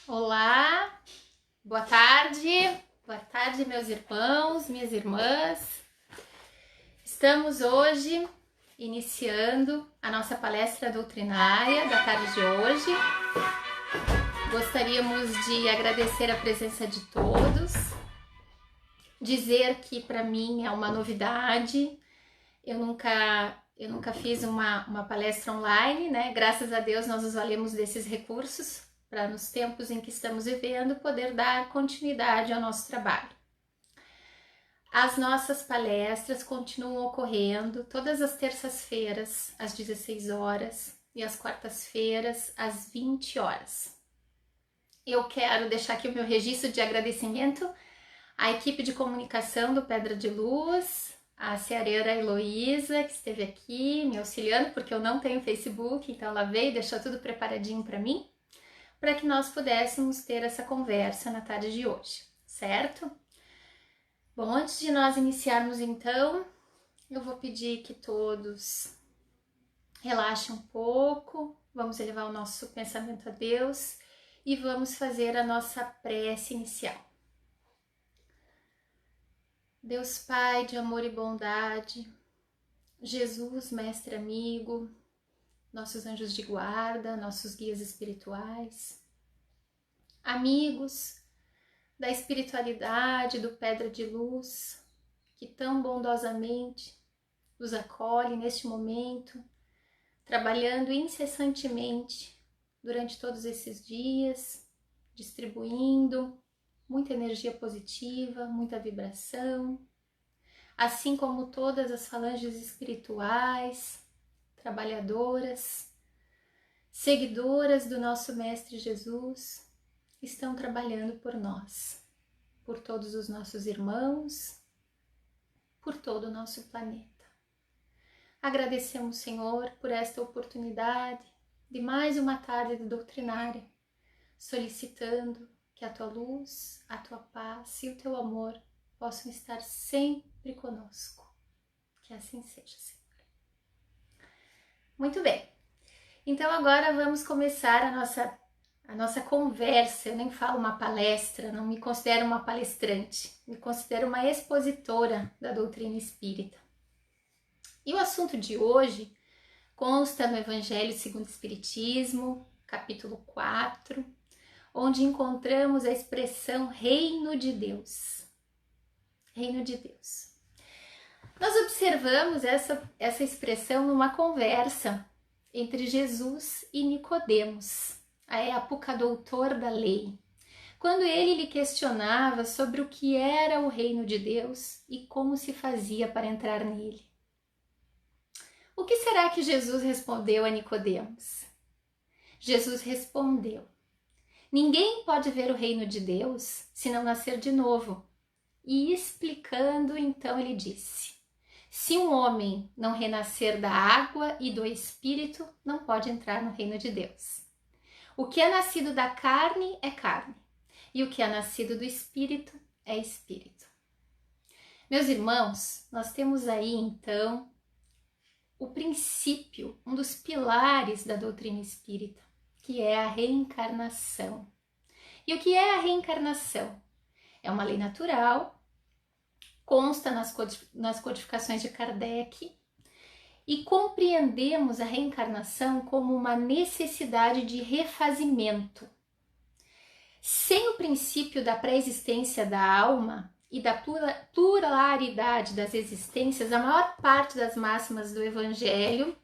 Olá, boa tarde meus irmãos, minhas irmãs. Estamos hoje iniciando a nossa palestra doutrinária da tarde de hoje. Gostaríamos de agradecer a presença de todos, dizer que para mim é uma novidade, eu nunca fiz uma palestra online, né? Graças a Deus nós nos valemos desses recursos para nos tempos em que estamos vivendo poder dar continuidade ao nosso trabalho. As nossas palestras continuam ocorrendo todas as terças-feiras às 16 horas e às quartas-feiras às 20 horas. Eu quero deixar aqui o meu registro de agradecimento à equipe de comunicação do Pedra de Luz, a ceareira Heloísa, que esteve aqui me auxiliando, porque eu não tenho Facebook, então ela veio e deixou tudo preparadinho para mim, para que nós pudéssemos ter essa conversa na tarde de hoje, certo? Bom, antes de nós iniciarmos então, eu vou pedir que todos relaxem um pouco, vamos elevar o nosso pensamento a Deus e vamos fazer a nossa prece inicial. Deus Pai de amor e bondade, Jesus, mestre amigo, nossos anjos de guarda, nossos guias espirituais, amigos da espiritualidade, do Pedra de Luz, que tão bondosamente nos acolhe neste momento, trabalhando incessantemente durante todos esses dias, distribuindo muita energia positiva, muita vibração, assim como todas as falanges espirituais, trabalhadoras, seguidoras do nosso Mestre Jesus, estão trabalhando por nós, por todos os nossos irmãos, por todo o nosso planeta. Agradecemos, Senhor, por esta oportunidade de mais uma tarde de doutrinária, solicitando que a tua luz, a tua paz e o teu amor possam estar sempre conosco. Que assim seja, Senhor. Muito bem, então agora vamos começar a nossa conversa. Eu nem falo uma palestra, não me considero uma palestrante, me considero uma expositora da doutrina espírita. E o assunto de hoje consta no Evangelho segundo o Espiritismo, capítulo 4, onde encontramos a expressão Reino de Deus. Reino de Deus. Nós observamos essa expressão numa conversa entre Jesus e Nicodemos, a época doutor da lei, quando ele lhe questionava sobre o que era o reino de Deus e como se fazia para entrar nele. O que será que Jesus respondeu a Nicodemos? Jesus respondeu: ninguém pode ver o reino de Deus se não nascer de novo. E explicando, então ele disse: se um homem não renascer da água e do Espírito, não pode entrar no reino de Deus. O que é nascido da carne é carne, e o que é nascido do Espírito é Espírito. Meus irmãos, nós temos aí então o princípio, um dos pilares da doutrina espírita, que é a reencarnação. E o que é a reencarnação? É uma lei natural, consta nas codificações de Kardec, e compreendemos a reencarnação como uma necessidade de refazimento. Sem o princípio da pré-existência da alma e da pluralidade das existências, a maior parte das máximas do Evangelho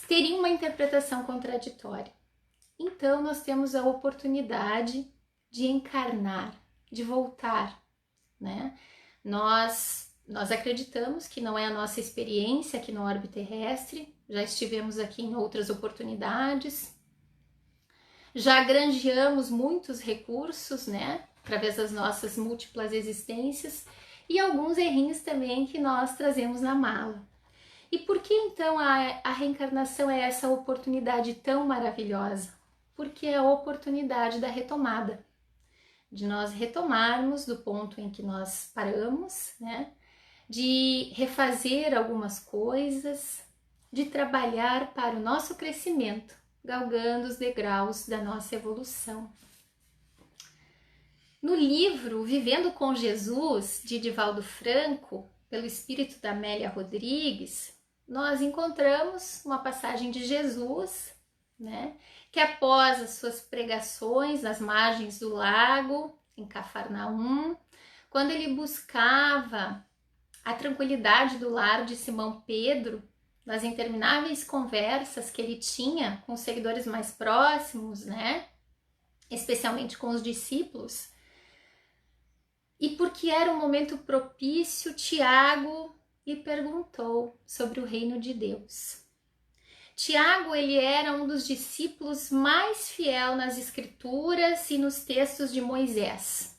teria uma interpretação contraditória. Então, nós temos a oportunidade de encarnar, de voltar, né? Nós acreditamos que não é a nossa experiência aqui no orbe terrestre, já estivemos aqui em outras oportunidades, já granjeamos muitos recursos, né, através das nossas múltiplas existências e alguns errinhos também que nós trazemos na mala. E por que então a reencarnação é essa oportunidade tão maravilhosa? Porque é a oportunidade da retomada, de nós retomarmos do ponto em que nós paramos, né? De refazer algumas coisas, de trabalhar para o nosso crescimento, galgando os degraus da nossa evolução. No livro Vivendo com Jesus, de Divaldo Franco, pelo espírito da Amélia Rodrigues, nós encontramos uma passagem de Jesus, né, que após as suas pregações nas margens do lago, em Cafarnaum, quando ele buscava a tranquilidade do lar de Simão Pedro, nas intermináveis conversas que ele tinha com os seguidores mais próximos, né, especialmente com os discípulos, e porque era um momento propício, Tiago lhe perguntou sobre o reino de Deus. Tiago, ele era um dos discípulos mais fiel nas escrituras e nos textos de Moisés.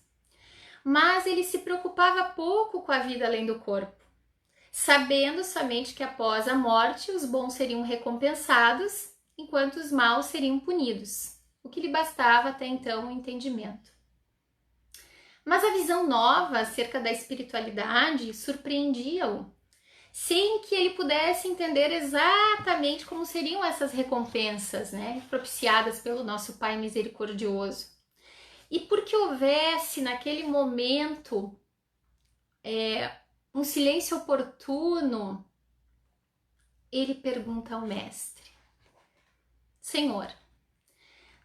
Mas ele se preocupava pouco com a vida além do corpo, sabendo somente que após a morte os bons seriam recompensados, enquanto os maus seriam punidos, o que lhe bastava até então o entendimento. Mas a visão nova acerca da espiritualidade surpreendia-o, sem que ele pudesse entender exatamente como seriam essas recompensas, né, propiciadas pelo nosso Pai misericordioso. E porque houvesse naquele momento um silêncio oportuno, ele pergunta ao mestre: Senhor,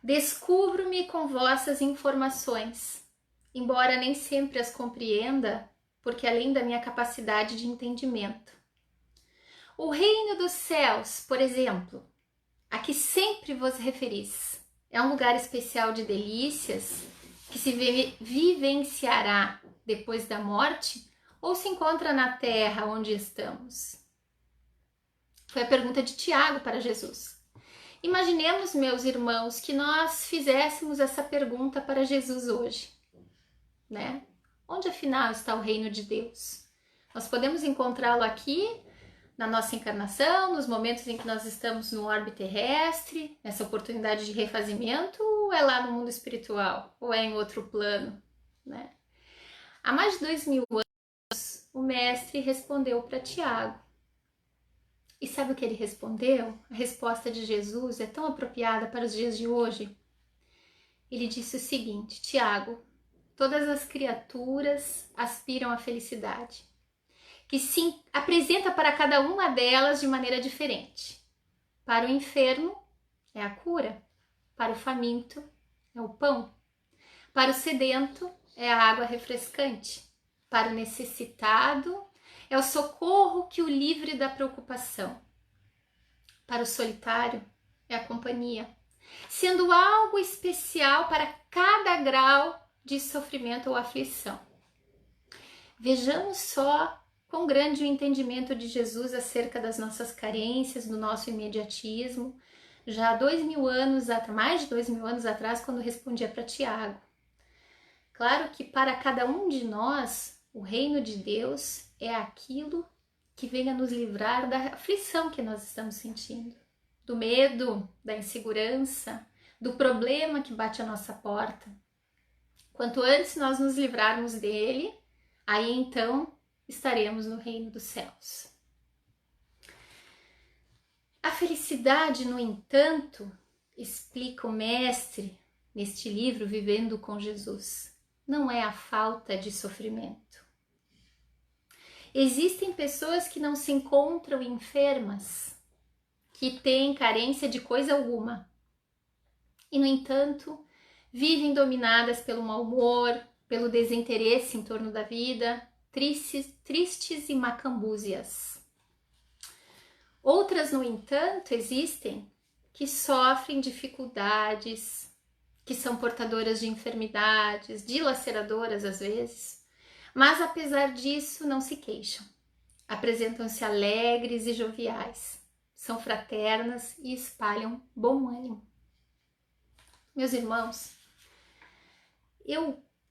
descubro-me com vossas informações, embora nem sempre as compreenda, porque além da minha capacidade de entendimento. O reino dos céus, por exemplo, a que sempre vos referis, é um lugar especial de delícias que se vivenciará depois da morte ou se encontra na terra onde estamos? Foi a pergunta de Tiago para Jesus. Imaginemos, meus irmãos, que nós fizéssemos essa pergunta para Jesus hoje, né? Onde afinal está o reino de Deus? Nós podemos encontrá-lo aqui na nossa encarnação, nos momentos em que nós estamos no orbe terrestre, nessa oportunidade de refazimento, ou é lá no mundo espiritual, ou é em outro plano, né? Há mais de 2000 anos, o mestre respondeu para Tiago. E sabe o que ele respondeu? A resposta de Jesus é tão apropriada para os dias de hoje. Ele disse o seguinte: Tiago, todas as criaturas aspiram à felicidade, que se apresenta para cada uma delas de maneira diferente. Para o enfermo é a cura, para o faminto é o pão, para o sedento é a água refrescante, para o necessitado é o socorro que o livre da preocupação, para o solitário é a companhia, sendo algo especial para cada grau de sofrimento ou aflição. Vejamos só quão grande o entendimento de Jesus acerca das nossas carências, do nosso imediatismo, já há mais de 2000 anos atrás, quando respondia para Tiago. Claro que para cada um de nós, o reino de Deus é aquilo que venha nos livrar da aflição que nós estamos sentindo, do medo, da insegurança, do problema que bate à nossa porta. Quanto antes nós nos livrarmos dele, aí então estaremos no reino dos céus. A felicidade, no entanto, explica o mestre neste livro Vivendo com Jesus, não é a falta de sofrimento. Existem pessoas que não se encontram enfermas, que têm carência de coisa alguma e, no entanto, vivem dominadas pelo mau humor, pelo desinteresse em torno da vida, tristes e macambúzias. Outras, no entanto, existem que sofrem dificuldades, que são portadoras de enfermidades, dilaceradoras às vezes, mas apesar disso não se queixam. Apresentam-se alegres e joviais, são fraternas e espalham bom ânimo. Meus irmãos,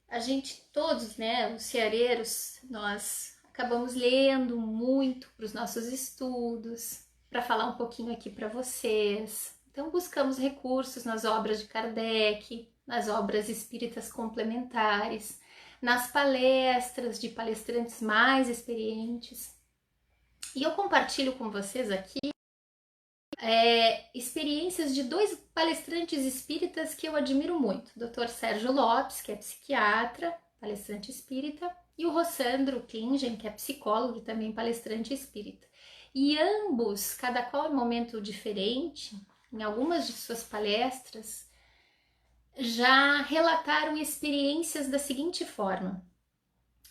a gente todos, né, os ceareiros, nós acabamos lendo muito para os nossos estudos, para falar um pouquinho aqui para vocês. Então buscamos recursos nas obras de Kardec, nas obras espíritas complementares, nas palestras de palestrantes mais experientes. E eu compartilho com vocês aqui experiências de dois palestrantes espíritas que eu admiro muito, o Dr. Sérgio Lopes, que é psiquiatra, palestrante espírita, e o Rossandro Klingen, que é psicólogo e também palestrante espírita. E ambos, cada qual em momento diferente, em algumas de suas palestras, já relataram experiências da seguinte forma: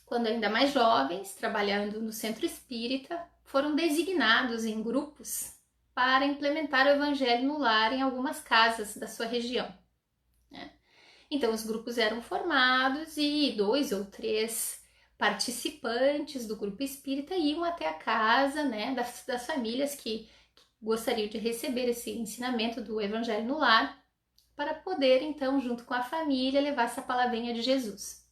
quando ainda mais jovens, trabalhando no centro espírita, foram designados em grupos para implementar o evangelho no lar em algumas casas da sua região, né? Então os grupos eram formados e 2 ou 3 participantes do grupo espírita iam até a casa, né, das famílias que gostariam de receber esse ensinamento do evangelho no lar, para poder então, junto com a família, levar essa palavrinha de Jesus.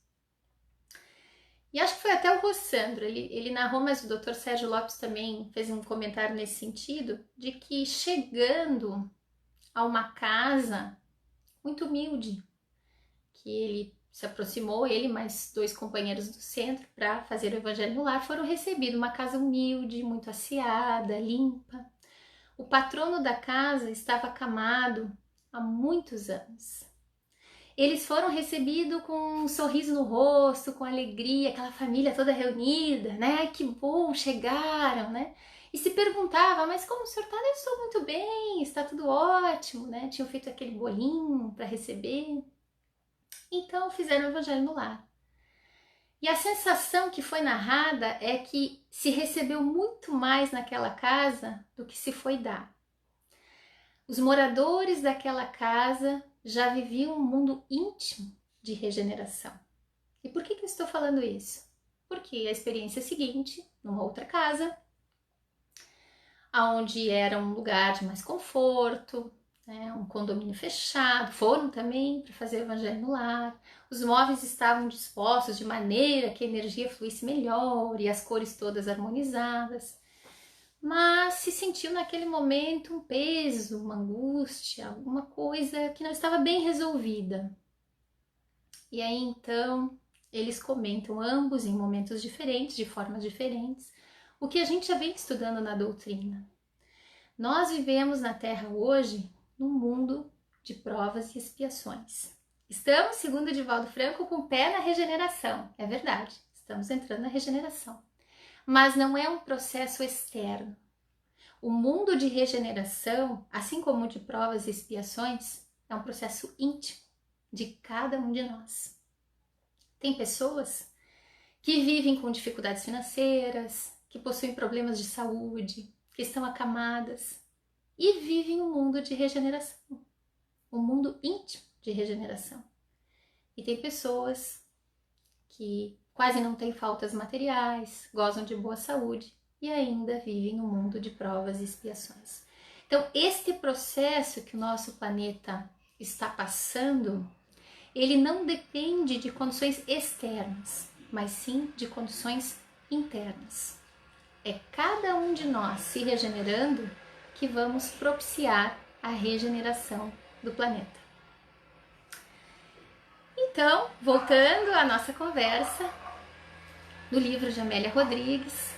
E acho que foi até o Rossandro, ele narrou, mas o Dr. Sérgio Lopes também fez um comentário nesse sentido, de que chegando a uma casa muito humilde, que ele se aproximou, ele mais 2 companheiros do centro, para fazer o evangelho no lar, foram recebidos. Uma casa humilde, muito asseada, limpa. O patrono da casa estava acamado há muitos anos. Eles foram recebidos com um sorriso no rosto, com alegria, aquela família toda reunida, né? Que bom, chegaram, né? E se perguntava, mas como o senhor está? Eu estou muito bem, está tudo ótimo, né? Tinham feito aquele bolinho para receber. Então fizeram o evangelho no lar. E a sensação que foi narrada é que se recebeu muito mais naquela casa do que se foi dar. Os moradores daquela casa já viviam um mundo íntimo de regeneração. E por que eu estou falando isso? Porque a experiência seguinte, numa outra casa, onde era um lugar de mais conforto, né, um condomínio fechado, foram também para fazer o evangelho no lar. Os móveis estavam dispostos de maneira que a energia fluísse melhor e as cores todas harmonizadas. Mas se sentiu naquele momento um peso, uma angústia, alguma coisa que não estava bem resolvida. E aí então eles comentam, ambos em momentos diferentes, de formas diferentes, o que a gente já vem estudando na doutrina. Nós vivemos na Terra hoje num mundo de provas e expiações. Estamos, segundo Divaldo Franco, com o pé na regeneração. É verdade, estamos entrando na regeneração. Mas não é um processo externo. O mundo de regeneração, assim como o de provas e expiações, é um processo íntimo de cada um de nós. Tem pessoas que vivem com dificuldades financeiras, que possuem problemas de saúde, que estão acamadas e vivem um mundo de regeneração, um mundo íntimo de regeneração. E tem pessoas que quase não têm faltas materiais, gozam de boa saúde e ainda vivem no mundo de provas e expiações. Então, este processo que o nosso planeta está passando, ele não depende de condições externas, mas sim de condições internas. É cada um de nós se regenerando que vamos propiciar a regeneração do planeta. Então, voltando à nossa conversa, no livro de Amélia Rodrigues,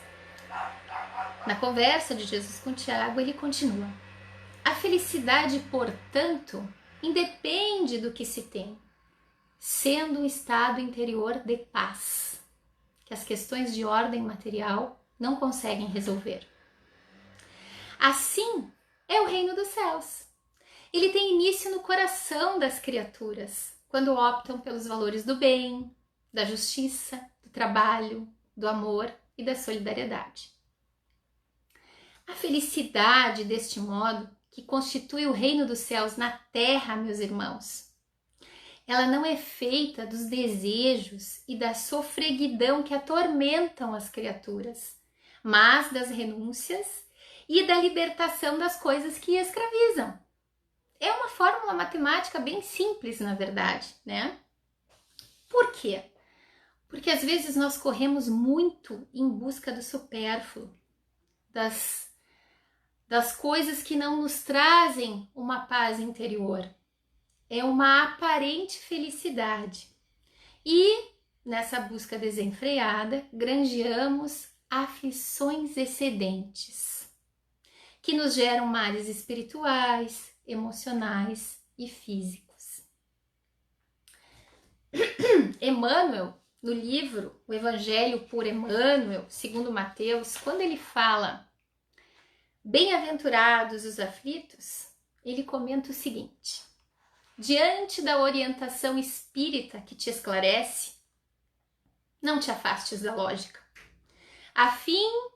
na conversa de Jesus com Tiago, ele continua: a felicidade, portanto, independe do que se tem, sendo um estado interior de paz, que as questões de ordem material não conseguem resolver. Assim é o reino dos céus. Ele tem início no coração das criaturas, quando optam pelos valores do bem, da justiça, do trabalho, do amor e da solidariedade. A felicidade, deste modo, que constitui o reino dos céus na terra, meus irmãos, ela não é feita dos desejos e da sofreguidão que atormentam as criaturas, mas das renúncias e da libertação das coisas que escravizam. É uma fórmula matemática bem simples, na verdade, né? Por quê? Porque às vezes nós corremos muito em busca do supérfluo, das coisas que não nos trazem uma paz interior. É uma aparente felicidade. E nessa busca desenfreada, granjeamos aflições excedentes, que nos geram males espirituais, emocionais e físicos. Emmanuel, no livro O Evangelho por Emmanuel, segundo Mateus, quando ele fala bem-aventurados os aflitos, ele comenta o seguinte: diante da orientação espírita que te esclarece, não te afastes da lógica, a fim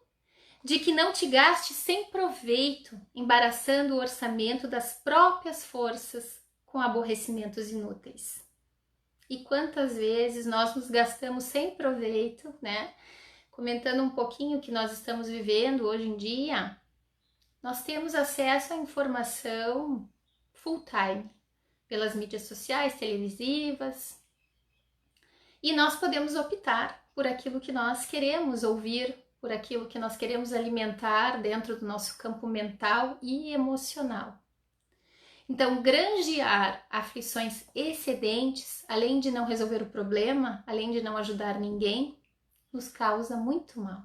de que não te gastes sem proveito, embaraçando o orçamento das próprias forças com aborrecimentos inúteis. E quantas vezes nós nos gastamos sem proveito, né? Comentando um pouquinho o que nós estamos vivendo hoje em dia, nós temos acesso à informação full time, pelas mídias sociais, televisivas, e nós podemos optar por aquilo que nós queremos ouvir, por aquilo que nós queremos alimentar dentro do nosso campo mental e emocional. Então, granjear aflições excedentes, além de não resolver o problema, além de não ajudar ninguém, nos causa muito mal.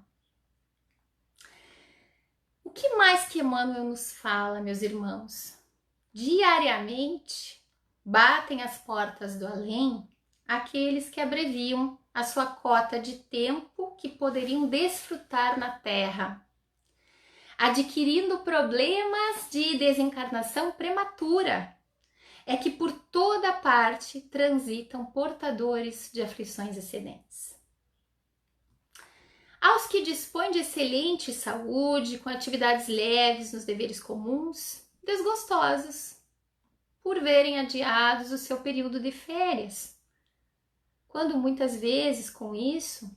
O que mais que Emmanuel nos fala, meus irmãos? Diariamente, batem as portas do além aqueles que abreviam a sua cota de tempo que poderiam desfrutar na Terra, adquirindo problemas de desencarnação prematura. É que por toda parte transitam portadores de aflições excedentes. Aos que dispõem de excelente saúde, com atividades leves nos deveres comuns, desgostosos por verem adiados o seu período de férias, quando muitas vezes com isso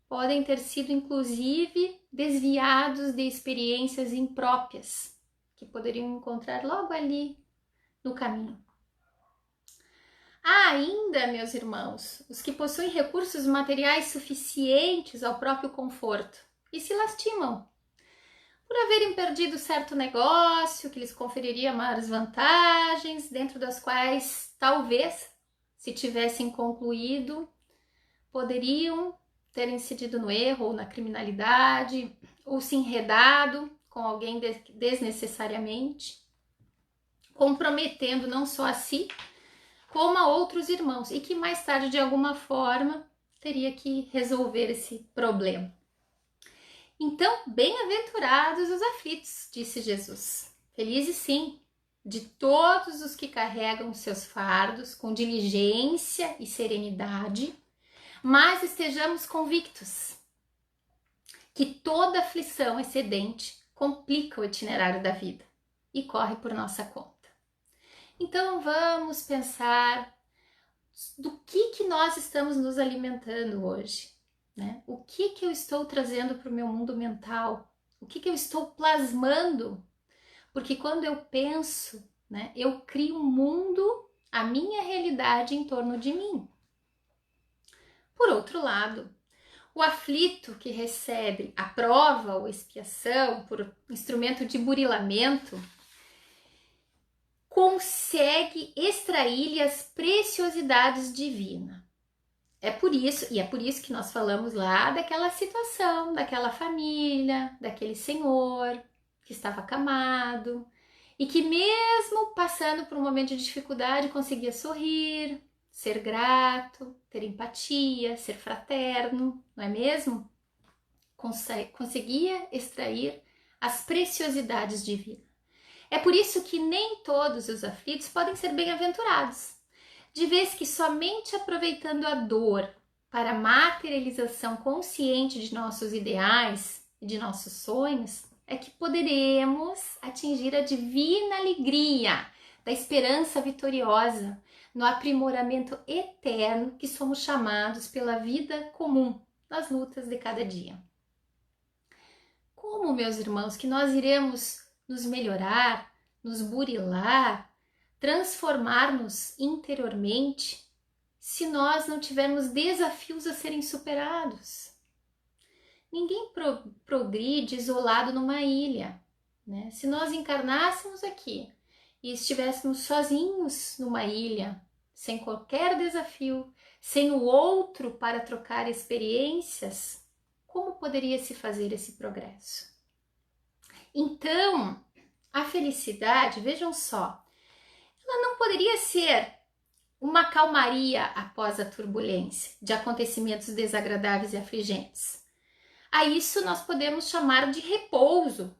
podem ter sido inclusive desviados de experiências impróprias que poderiam encontrar logo ali no caminho. Há ainda, meus irmãos, os que possuem recursos materiais suficientes ao próprio conforto e se lastimam por haverem perdido certo negócio que lhes conferiria maiores vantagens, dentro das quais talvez, se tivessem concluído, poderiam ter incidido no erro ou na criminalidade, ou se enredado com alguém desnecessariamente, comprometendo não só a si, como a outros irmãos, e que mais tarde, de alguma forma, teria que resolver esse problema. Então, bem-aventurados os aflitos, disse Jesus. Felizes sim, de todos os que carregam seus fardos com diligência e serenidade, mas estejamos convictos que toda aflição excedente complica o itinerário da vida e corre por nossa conta. Então vamos pensar do que nós estamos nos alimentando hoje, né? O que eu estou trazendo para o meu mundo mental? O que eu estou plasmando? Porque quando eu penso, né, eu crio um mundo, a minha realidade em torno de mim. Por outro lado, o aflito que recebe a prova ou expiação por instrumento de burilamento consegue extrair-lhe as preciosidades divinas. É por isso que nós falamos lá daquela situação, daquela família, daquele senhor que estava acamado e que mesmo passando por um momento de dificuldade conseguia sorrir, ser grato, ter empatia, ser fraterno, não é mesmo? Conseguia extrair as preciosidades divinas. É por isso que nem todos os aflitos podem ser bem-aventurados, de vez que somente aproveitando a dor para a materialização consciente de nossos ideais e de nossos sonhos, é que poderemos atingir a divina alegria da esperança vitoriosa no aprimoramento eterno que somos chamados pela vida comum nas lutas de cada dia. Como, meus irmãos, que nós iremos nos melhorar, nos burilar, transformar-nos interiormente, se nós não tivermos desafios a serem superados? Ninguém progride isolado numa ilha, né? Se nós encarnássemos aqui e estivéssemos sozinhos numa ilha, sem qualquer desafio, sem o outro para trocar experiências, como poderia se fazer esse progresso? Então, A felicidade, vejam só, ela não poderia ser uma calmaria após a turbulência de acontecimentos desagradáveis e afligentes. A isso nós podemos chamar de repouso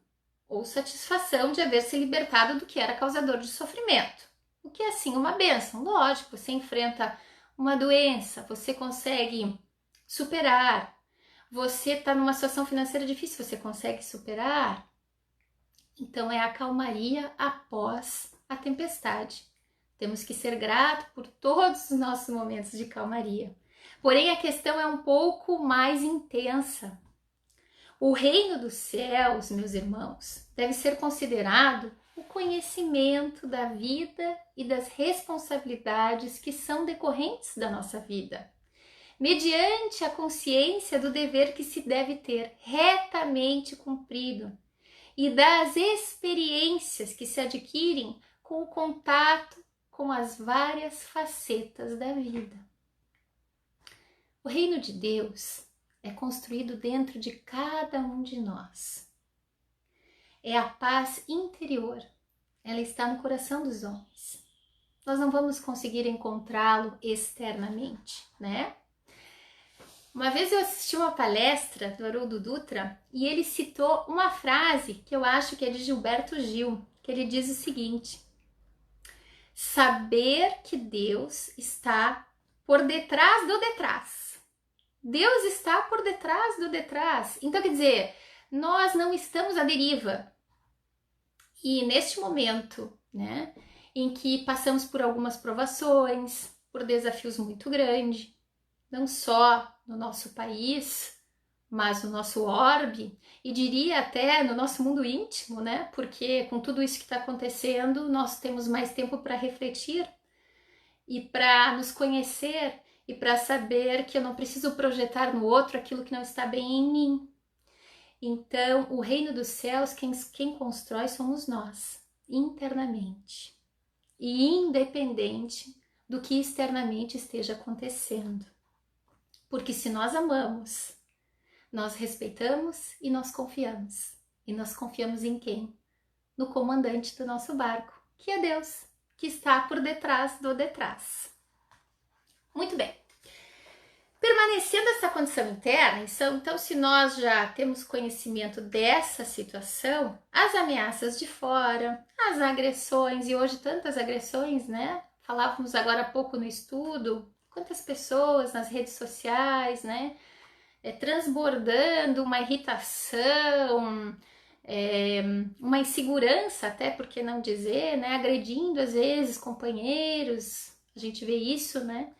ou satisfação de haver se libertado do que era causador de sofrimento. O que é assim uma bênção, lógico, você enfrenta uma doença, você consegue superar, você está numa situação financeira difícil, você consegue superar. Então é a calmaria após a tempestade. Temos que ser gratos por todos os nossos momentos de calmaria. Porém, a questão é um pouco mais intensa. O reino dos céus, meus irmãos, deve ser considerado o conhecimento da vida e das responsabilidades que são decorrentes da nossa vida, mediante a consciência do dever que se deve ter retamente cumprido e das experiências que se adquirem com o contato com as várias facetas da vida. O reino de Deus é construído dentro de cada um de nós. É a paz interior, ela está no coração dos homens. Nós não vamos conseguir encontrá-lo externamente, né? Uma vez eu assisti uma palestra do Haroldo Dutra e ele citou uma frase que eu acho que é de Gilberto Gil, que ele diz o seguinte: saber que Deus está por detrás do detrás. Deus está por detrás do detrás. Então, quer dizer, nós não estamos à deriva. E neste momento, né, em que passamos por algumas provações, por desafios muito grandes, não só no nosso país, mas no nosso orbe, e diria até no nosso mundo íntimo, né? Porque com tudo isso que está acontecendo, nós temos mais tempo para refletir e para nos conhecer e para saber que eu não preciso projetar no outro aquilo que não está bem em mim. Então, o reino dos céus, quem constrói somos nós, internamente, e independente do que externamente esteja acontecendo. Porque se nós amamos, nós respeitamos e nós confiamos. E nós confiamos em quem? No comandante do nosso barco, que é Deus, que está por detrás do detrás. Muito bem. Permanecendo essa condição interna, então se nós já temos conhecimento dessa situação, as ameaças de fora, as agressões, e hoje tantas agressões, né? Falávamos agora há pouco no estudo, quantas pessoas nas redes sociais, né? Transbordando uma irritação, uma insegurança, até por que não dizer, né? Agredindo às vezes companheiros, a gente vê isso, né?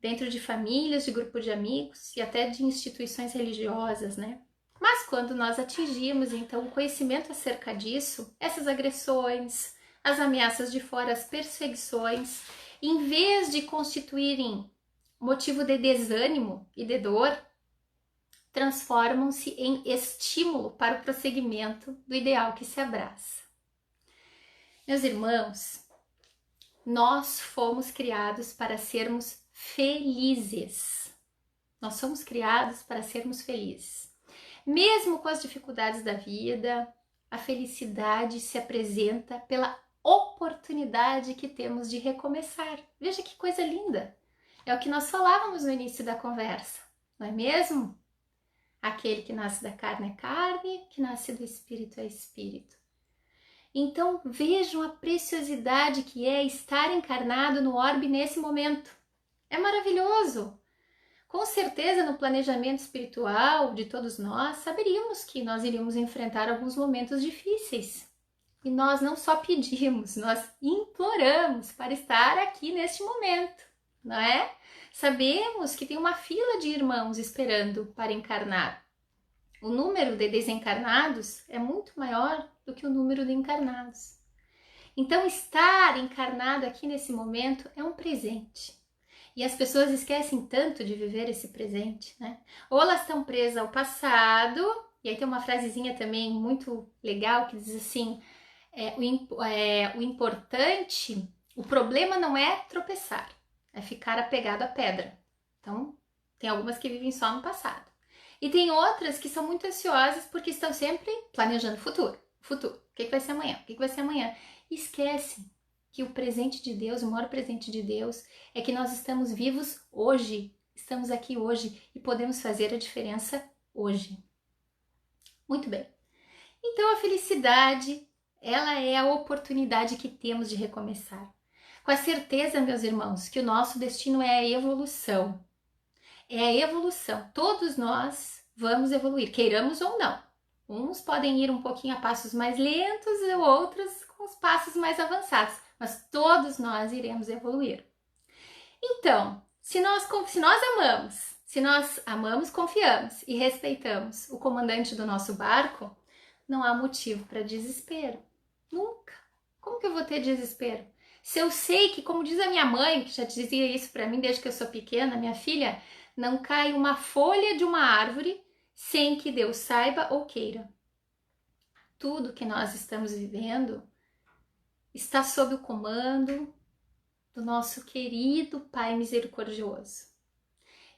Dentro de famílias, de grupo de amigos e até de instituições religiosas, né? Mas quando nós atingimos, então, o conhecimento acerca disso, essas agressões, as ameaças de fora, as perseguições, em vez de constituírem motivo de desânimo e de dor, transformam-se em estímulo para o prosseguimento do ideal que se abraça. Meus irmãos, nós fomos criados para sermos felizes. Nós somos criados para sermos felizes. Mesmo com as dificuldades da vida, a felicidade se apresenta pela oportunidade que temos de recomeçar. Veja que coisa linda! É o que nós falávamos no início da conversa, não é mesmo? Aquele que nasce da carne é carne, que nasce do espírito é espírito. Então vejam a preciosidade que é estar encarnado no orbe nesse momento. É maravilhoso! Com certeza no planejamento espiritual de todos nós, saberíamos que nós iríamos enfrentar alguns momentos difíceis. E nós não só pedimos, nós imploramos para estar aqui neste momento, não é? Sabemos que tem uma fila de irmãos esperando para encarnar. O número de desencarnados é muito maior do que o número de encarnados. Então, estar encarnado aqui nesse momento é um presente. E as pessoas esquecem tanto de viver esse presente, né? Ou elas estão presas ao passado, e aí tem uma frasezinha também muito legal que diz assim, o importante, o problema não é tropeçar, é ficar apegado à pedra. Então, tem algumas que vivem só no passado. E tem outras que são muito ansiosas porque estão sempre planejando o futuro. O que vai ser amanhã? O que vai ser amanhã? Esquece que o presente de Deus, o maior presente de Deus, é que nós estamos vivos hoje, estamos aqui hoje e podemos fazer a diferença hoje. Muito bem. Então a felicidade, ela é a oportunidade que temos de recomeçar. Com a certeza, meus irmãos, que o nosso destino é a evolução. É a evolução. Todos nós vamos evoluir, queiramos ou não. Uns podem ir um pouquinho a passos mais lentos e outros com os passos mais avançados, mas todos nós iremos evoluir. Então, se nós amamos, confiamos e respeitamos o comandante do nosso barco, não há motivo para desespero. Nunca. Como que eu vou ter desespero? Se eu sei que, como diz a minha mãe, que já dizia isso para mim desde que eu sou pequena, minha filha, não cai uma folha de uma árvore sem que Deus saiba ou queira. Tudo que nós estamos vivendo está sob o comando do nosso querido Pai misericordioso.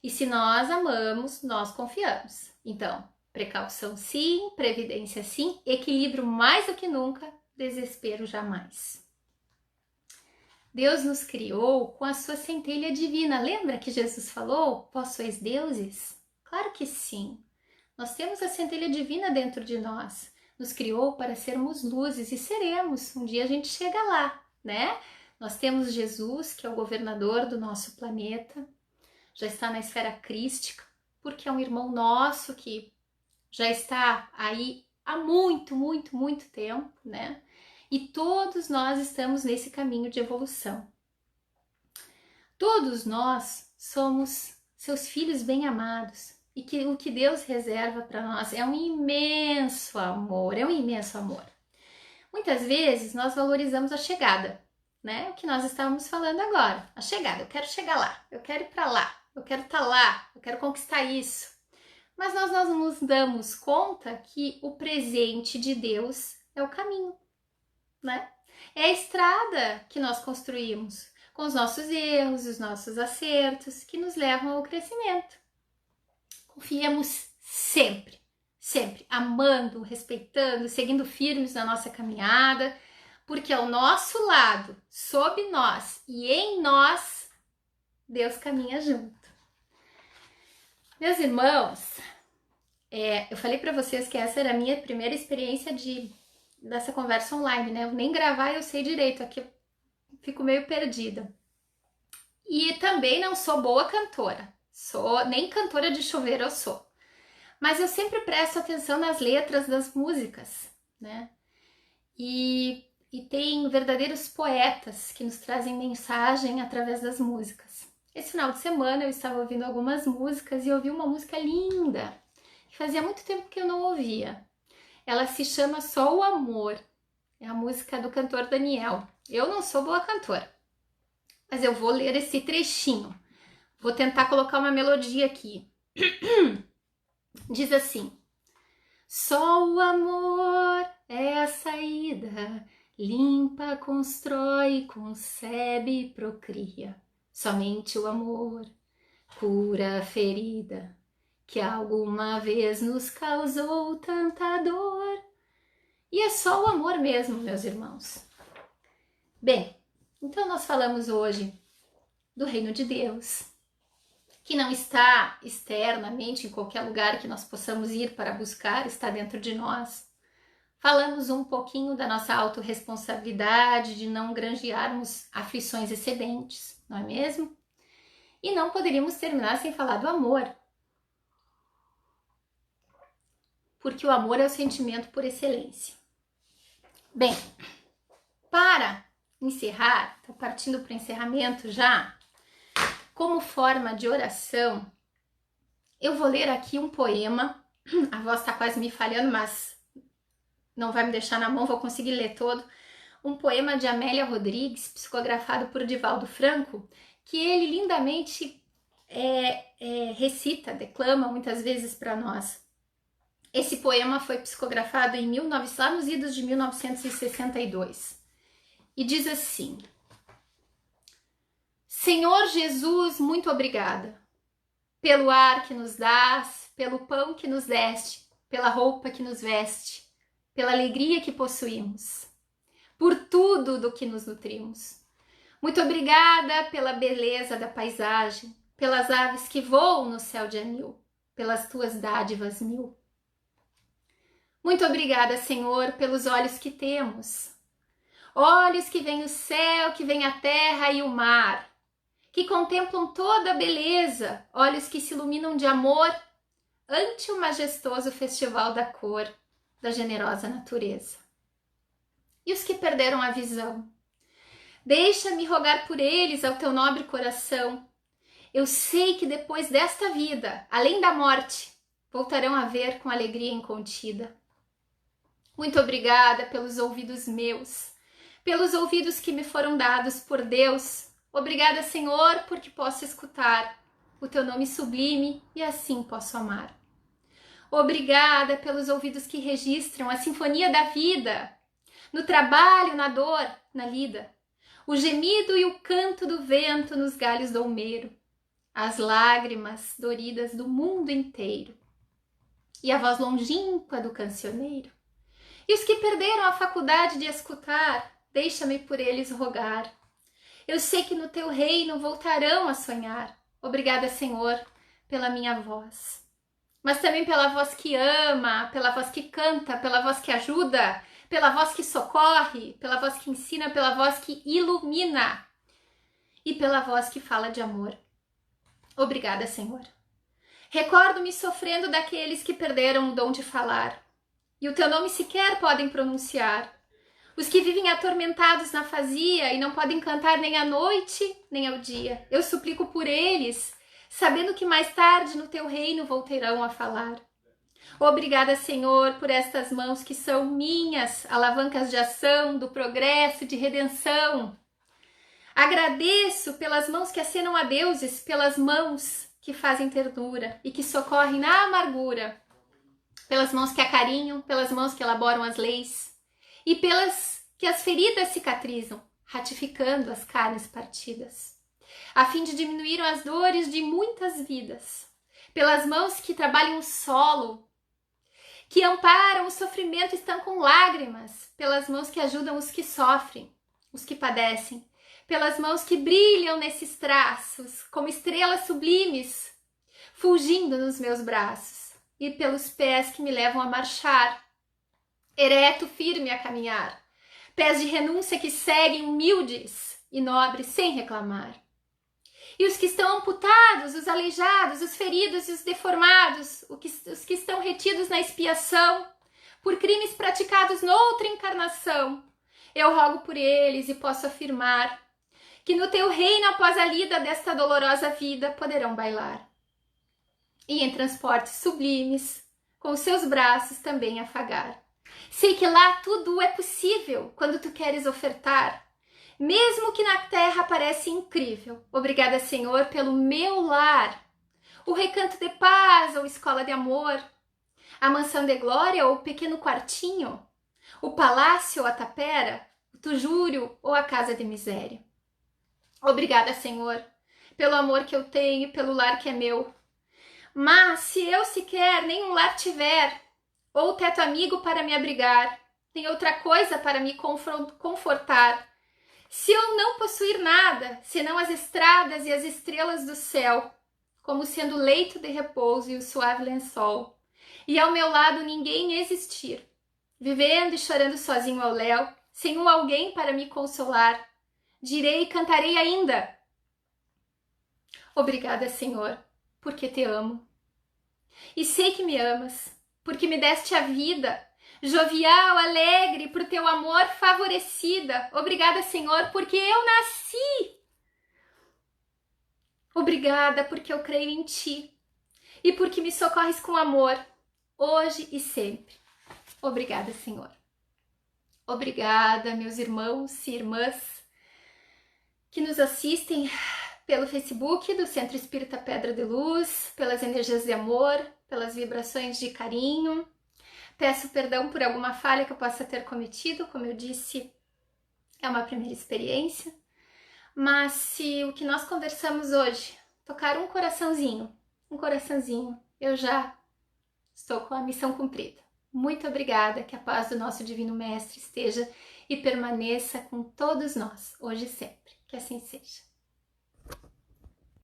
E se nós amamos, nós confiamos. Então, precaução sim, previdência sim, equilíbrio mais do que nunca, desespero jamais. Deus nos criou com a sua centelha divina. Lembra que Jesus falou, vós sois deuses? Claro que sim. Nós temos a centelha divina dentro de nós. Nos criou para sermos luzes e seremos. Um dia a gente chega lá, né? Nós temos Jesus, que é o governador do nosso planeta, já está na esfera crística, porque é um irmão nosso que já está aí há muito, muito, muito tempo, né? E todos nós estamos nesse caminho de evolução. Todos nós somos seus filhos bem-amados e que o que Deus reserva para nós é um imenso amor, Muitas vezes nós valorizamos a chegada, né? O que nós estávamos falando agora, a chegada. Eu quero chegar lá, eu quero ir para lá, eu quero estar lá, eu quero conquistar isso. Mas nós não nos damos conta que o presente de Deus é o caminho, né? É a estrada que nós construímos com os nossos erros, os nossos acertos, que nos levam ao crescimento. Confiemos sempre, sempre, amando, respeitando, seguindo firmes na nossa caminhada, porque ao nosso lado, sob nós e em nós, Deus caminha junto. Meus irmãos, eu falei para vocês que essa era a minha primeira experiência dessa conversa online, né? Eu nem gravar eu sei direito, aqui eu fico meio perdida. E também não sou boa cantora, nem cantora de chuveiro eu sou. Mas eu sempre presto atenção nas letras das músicas, né? E tem verdadeiros poetas que nos trazem mensagem através das músicas. Esse final de semana eu estava ouvindo algumas músicas e ouvi uma música linda, que fazia muito tempo que eu não ouvia. Ela se chama Só o Amor, é a música do cantor Daniel. Eu não sou boa cantora, mas eu vou ler esse trechinho. Vou tentar colocar uma melodia aqui. Diz assim: só o amor é a saída, limpa, constrói, concebe, procria. Somente o amor cura a ferida que alguma vez nos causou tanta dor. E é só o amor mesmo, meus irmãos. Bem, então nós falamos hoje do reino de Deus, que não está externamente em qualquer lugar que nós possamos ir para buscar, está dentro de nós. Falamos um pouquinho da nossa autorresponsabilidade, de não granjearmos aflições excedentes, não é mesmo? E não poderíamos terminar sem falar do amor. Porque o amor é o sentimento por excelência. Bem, para encerrar, estou partindo para o encerramento já, como forma de oração, eu vou ler aqui um poema. A voz está quase me falhando, mas não vai me deixar na mão, vou conseguir ler todo. Um poema de Amélia Rodrigues, psicografado por Divaldo Franco, que ele lindamente recita, declama muitas vezes para nós. Esse poema foi psicografado lá nos idos de 1962. E diz assim: Senhor Jesus, muito obrigada pelo ar que nos dás, pelo pão que nos deste, pela roupa que nos veste, pela alegria que possuímos, por tudo do que nos nutrimos. Muito obrigada pela beleza da paisagem, pelas aves que voam no céu de anil, pelas tuas dádivas mil. Muito obrigada, Senhor, pelos olhos que temos, olhos que veem o céu, que veem a terra e o mar, que contemplam toda a beleza, olhos que se iluminam de amor ante o majestoso festival da cor, da generosa natureza. E os que perderam a visão? Deixa-me rogar por eles ao teu nobre coração. Eu sei que depois desta vida, além da morte, voltarão a ver com alegria incontida. Muito obrigada pelos ouvidos meus, pelos ouvidos que me foram dados por Deus. Obrigada, Senhor, porque posso escutar o teu nome sublime e assim posso amar. Obrigada pelos ouvidos que registram a sinfonia da vida, no trabalho, na dor, na lida, o gemido e o canto do vento nos galhos do almeiro, as lágrimas doridas do mundo inteiro e a voz longínqua do cancioneiro. E os que perderam a faculdade de escutar, deixa-me por eles rogar. Eu sei que no teu reino voltarão a sonhar. Obrigada, Senhor, pela minha voz. Mas também pela voz que ama, pela voz que canta, pela voz que ajuda, pela voz que socorre, pela voz que ensina, pela voz que ilumina e pela voz que fala de amor. Obrigada, Senhor. Recordo-me sofrendo daqueles que perderam o dom de falar e o teu nome sequer podem pronunciar. Os que vivem atormentados na fazia e não podem cantar nem à noite nem ao dia. Eu suplico por eles, sabendo que mais tarde no teu reino voltarão a falar. Obrigada, Senhor, por estas mãos que são minhas, alavancas de ação, do progresso, de redenção. Agradeço pelas mãos que acenam a deuses, pelas mãos que fazem ternura e que socorrem na amargura, pelas mãos que acarinham, pelas mãos que elaboram as leis e pelas que as feridas cicatrizam, ratificando as carnes partidas, a fim de diminuir as dores de muitas vidas, pelas mãos que trabalham o solo, que amparam o sofrimento e estancam lágrimas, pelas mãos que ajudam os que sofrem, os que padecem, pelas mãos que brilham nesses traços, como estrelas sublimes, fulgindo nos meus braços, e pelos pés que me levam a marchar, ereto, firme a caminhar, pés de renúncia que seguem humildes e nobres sem reclamar. E os que estão amputados, os aleijados, os feridos e os deformados, os que estão retidos na expiação, por crimes praticados noutra encarnação, eu rogo por eles e posso afirmar que no teu reino, após a lida desta dolorosa vida, poderão bailar. E em transportes sublimes, com os seus braços também afagar. Sei que lá tudo é possível quando tu queres ofertar, mesmo que na terra pareça incrível. Obrigada, Senhor, pelo meu lar, o recanto de paz ou escola de amor, a mansão de glória ou o pequeno quartinho, o palácio ou a tapera, o tujúrio ou a casa de miséria. Obrigada, Senhor, pelo amor que eu tenho e pelo lar que é meu. Mas se eu sequer nenhum lar tiver, ou teto amigo para me abrigar, nem outra coisa para me confortar, se eu não possuir nada, senão as estradas e as estrelas do céu, como sendo leito de repouso e o suave lençol, e ao meu lado ninguém existir, vivendo e chorando sozinho ao léu, sem um alguém para me consolar, direi e cantarei ainda. Obrigada, Senhor, porque te amo. E sei que me amas, porque me deste a vida, jovial, alegre, por teu amor favorecida. Obrigada, Senhor, porque eu nasci. Obrigada, porque eu creio em ti e porque me socorres com amor, hoje e sempre. Obrigada, Senhor. Obrigada, meus irmãos e irmãs que nos assistem pelo Facebook do Centro Espírita Pedra de Luz, pelas energias de amor, pelas vibrações de carinho. Peço perdão por alguma falha que eu possa ter cometido, como eu disse, é uma primeira experiência. Mas se o que nós conversamos hoje tocar um coraçãozinho, eu já estou com a missão cumprida. Muito obrigada, que a paz do nosso Divino Mestre esteja e permaneça com todos nós, hoje e sempre. Que assim seja.